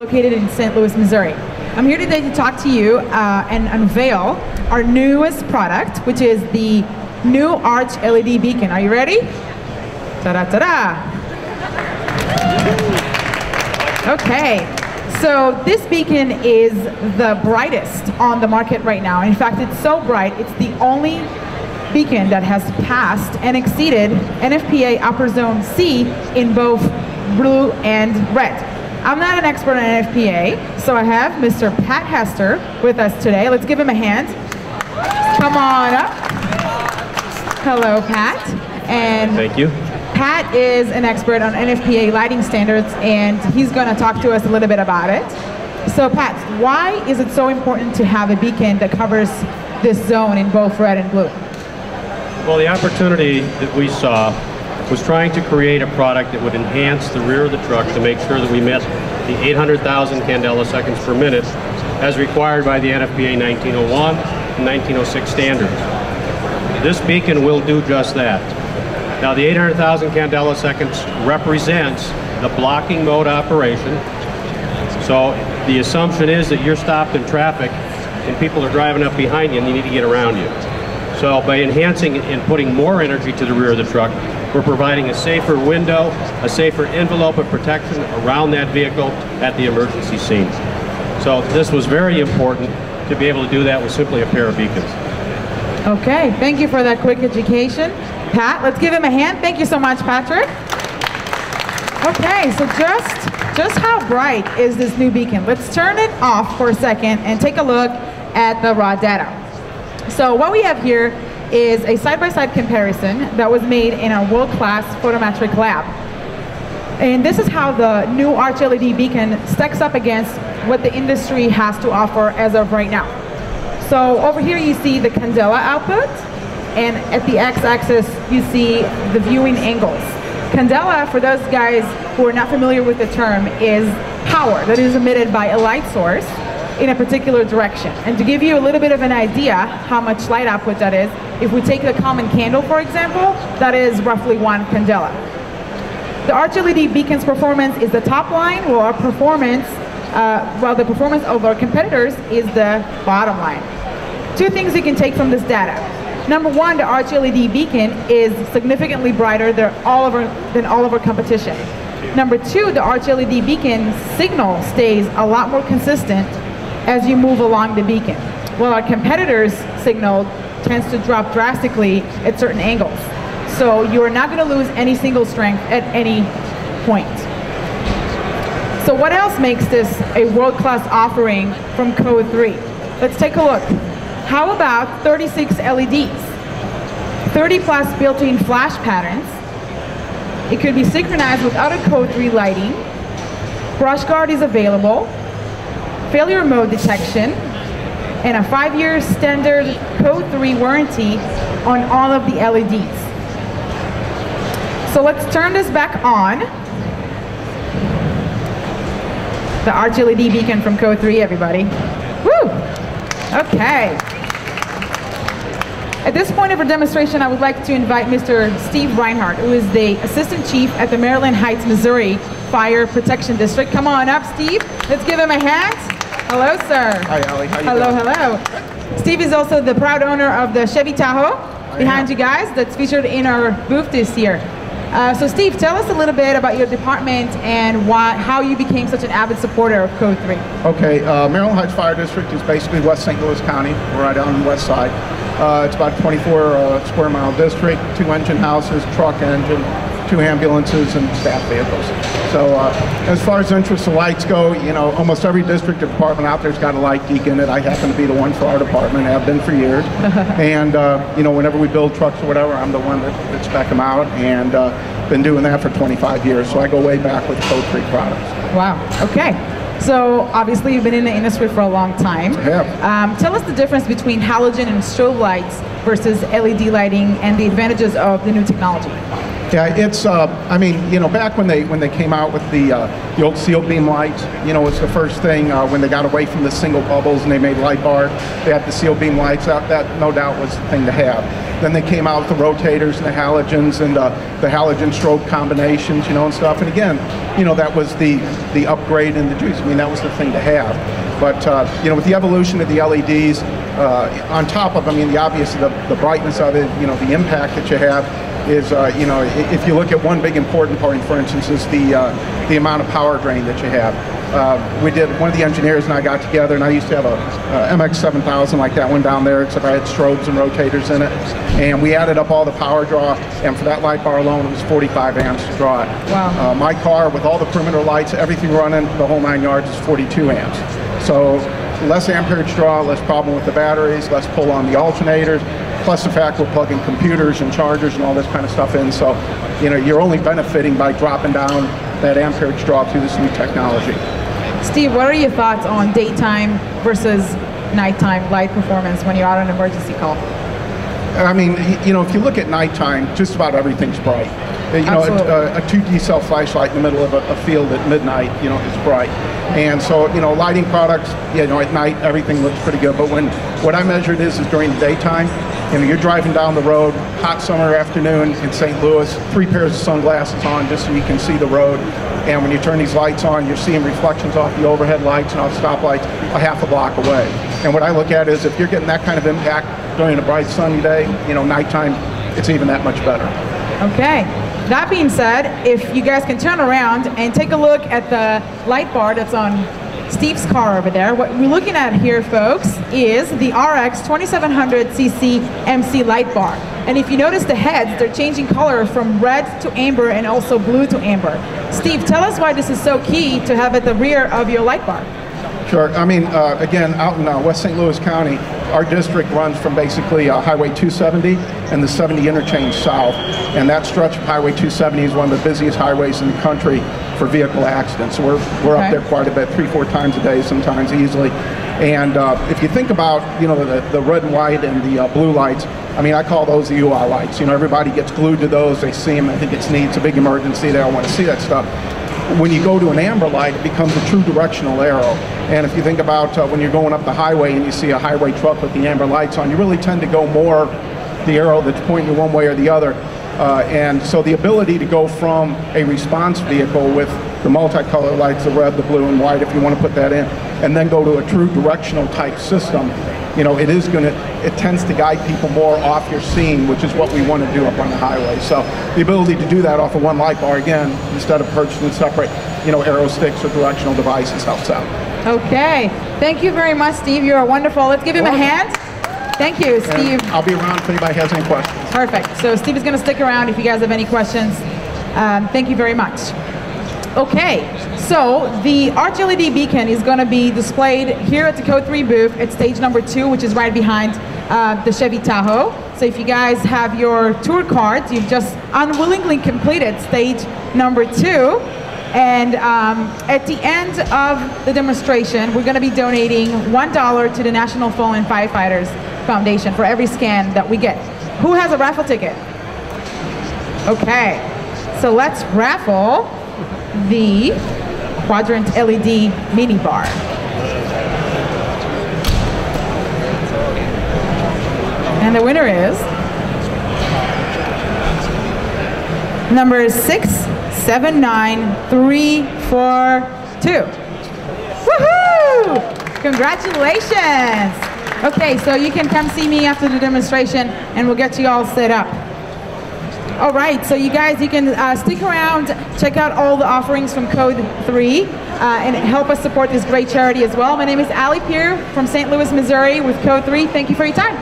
Located in St. Louis, Missouri. I'm here today to talk to you and unveil our newest product, which is the new Arch LED beacon. Are you ready? Ta-da, ta-da! Okay, so this beacon is the brightest on the market right now. In fact, it's so bright, it's the only beacon that has passed and exceeded NFPA Upper Zone C in both blue and red. I'm not an expert on NFPA, so I have Mr. Pat Hester with us today. Let's give him a hand. Come on up. Hello, Pat. And thank you. Pat is an expert on NFPA lighting standards, and he's going to talk to us a little bit about it. So, Pat, why is it so important to have a beacon that covers this zone in both red and blue? Well, the opportunity that we saw was trying to create a product that would enhance the rear of the truck to make sure that we met the 800,000 candela seconds per minute as required by the NFPA 1901 and 1906 standards. This beacon will do just that. Now, the 800,000 candela seconds represents the blocking mode operation. So the assumption is that you're stopped in traffic and people are driving up behind you and they need to get around you. So by enhancing and putting more energy to the rear of the truck, we're providing a safer window, a safer envelope of protection around that vehicle at the emergency scene. So this was very important to be able to do that with simply a pair of beacons. Okay, thank you for that quick education. Pat, let's give him a hand. Thank you so much, Patrick. Okay, so just how bright is this new beacon? Let's turn it off for a second and take a look at the raw data. So what we have here is a side-by-side comparison that was made in our world-class photometric lab. And this is how the new Arch LED beacon stacks up against what the industry has to offer as of right now. So over here you see the candela output, and at the x-axis you see the viewing angles. Candela, for those guys who are not familiar with the term, is power that is emitted by a light source in a particular direction. And to give you a little bit of an idea how much light output that is, if we take the common candle, for example, that is roughly 1 candela. The Arch LED beacon's performance is the top line, while our performance, while the performance of our competitors is the bottom line. Two things you can take from this data. Number one, the Arch LED beacon is significantly brighter than all of our competition. Number two, the Arch LED beacon signal stays a lot more consistent as you move along the beacon, while our competitors' signal tends to drop drastically at certain angles. So you are not going to lose any single strength at any point. So what else makes this a world-class offering from Code 3? Let's take a look. How about 36 LEDs? 30 plus built-in flash patterns. It could be synchronized with other Code 3 lighting. Brush guard is available. Failure mode detection, and a 5-year standard Code 3 warranty on all of the LEDs. So let's turn this back on. The Arch LED beacon from Code 3, everybody. Woo! Okay. At this point of our demonstration, I would like to invite Mr. Steve Reinhardt, who is the Assistant Chief at the Maryland Heights, Missouri Fire Protection District. Come on up, Steve. Let's give him a hand. Hello, sir. Hi, Allie. How you doing? Hello. Steve is also the proud owner of the Chevy Tahoe behind you guys that's featured in our booth this year. So Steve, tell us a little bit about your department and how you became such an avid supporter of Code 3. Okay, Maryland Heights Fire District is basically West St. Louis County. We're right on the west side. It's about a 24 square mile district, 2 engine houses, truck engine, 2 ambulances, and staff vehicles. So as far as interest of lights go, you know, almost every district or department out there's got a light geek in it. I happen to be the one for our department, have been for years. And you know, whenever we build trucks or whatever, I'm the one that spec them out, and been doing that for 25 years. So I go way back with Code 3 products. Wow, okay. So obviously you've been in the industry for a long time. I have. Tell us the difference between halogen and strobe lights versus LED lighting and the advantages of the new technology. Yeah, it's, I mean, you know, back when they came out with the old seal beam lights, you know, it's the first thing when they got away from the single bubbles and they made light bar, they had the seal beam lights. That no doubt was the thing to have. Then they came out with the rotators and the halogens and the halogen strobe combinations, you know, and stuff. And again, you know, that was the upgrade in the juice. I mean, that was the thing to have. But, you know, with the evolution of the LEDs, on top of, I mean, the obvious, the brightness of it, you know, the impact that you have, is, you know, if you look at one big important point, for instance, is the amount of power drain that you have. One of the engineers and I got together, and I used to have a MX7000 like that one down there, except I had strobes and rotators in it. And we added up all the power draw, and for that light bar alone, it was 45 amps to draw it. Wow. My car, with all the perimeter lights, everything running, the whole 9 yards, is 42 amps. So less amperage draw, less problem with the batteries, less pull on the alternators, plus the fact we're plugging computers and chargers and all this kind of stuff in. So, you know, you're only benefiting by dropping down that amperage draw through this new technology. Steve, what are your thoughts on daytime versus nighttime light performance when you're out on an emergency call? I mean, you know, if you look at nighttime, just about everything's bright. You know, a 2D cell flashlight in the middle of a field at midnight, you know, is bright. And so, you know, lighting products, you know, at night, everything looks pretty good. But what I measured is during the daytime, you know, you're driving down the road, hot summer afternoon in St. Louis, 3 pairs of sunglasses on just so you can see the road. And when you turn these lights on, you're seeing reflections off the overhead lights and off stoplights a half a block away. And what I look at is if you're getting that kind of impact during a bright sunny day, you know, nighttime, it's even that much better. Okay. That being said, if you guys can turn around and take a look at the light bar that's on Steve's car over there, what we're looking at here, folks, is the RX 2700cc MC light bar. And if you notice the heads, they're changing color from red to amber and also blue to amber. Steve, tell us why this is so key to have at the rear of your light bar. Sure. I mean, again, out in West St. Louis County, our district runs from basically Highway 270 and the 70 interchange south. And that stretch of Highway 270 is one of the busiest highways in the country for vehicle accidents. So we're up there quite a bit, 3-4 times a day, sometimes easily. And if you think about, you know, the red and white and the blue lights, I mean, I call those the UR lights. You know, everybody gets glued to those. They see them. I think it's neat. It's a big emergency. They all want to see that stuff. When you go to an amber light, it becomes a true directional arrow. And if you think about when you're going up the highway and you see a highway truck with the amber lights on, you really tend to go more the arrow that's pointing one way or the other. And so the ability to go from a response vehicle with the multicolor lights, the red, the blue, and white, if you want to put that in, and then go to a true directional type system, you know, it tends to guide people more off your scene, which is what we want to do up on the highway. So the ability to do that off of one light bar, again, instead of purchasing separate, you know, arrow sticks or directional devices, helps out. Okay. Thank you very much, Steve. You are wonderful. Let's give him a hand. Thank you, Steve. And I'll be around if anybody has any questions. Perfect. So Steve is going to stick around if you guys have any questions. Thank you very much. Okay, so the Arch LED beacon is going to be displayed here at the Code 3 booth at stage number 2, which is right behind the Chevy Tahoe. So if you guys have your tour cards, you've just unwillingly completed stage number 2. And at the end of the demonstration, we're going to be donating $1 to the National Fallen Firefighters Foundation for every scan that we get. Who has a raffle ticket? Okay, so let's raffle the Quadrant LED mini bar. And the winner is number 679342. Woohoo! Congratulations! Okay, so you can come see me after the demonstration and we'll get you all set up. All right, so you guys, you can stick around, check out all the offerings from Code 3, and help us support this great charity as well. My name is Allie Peer from St. Louis, Missouri with Code 3. Thank you for your time.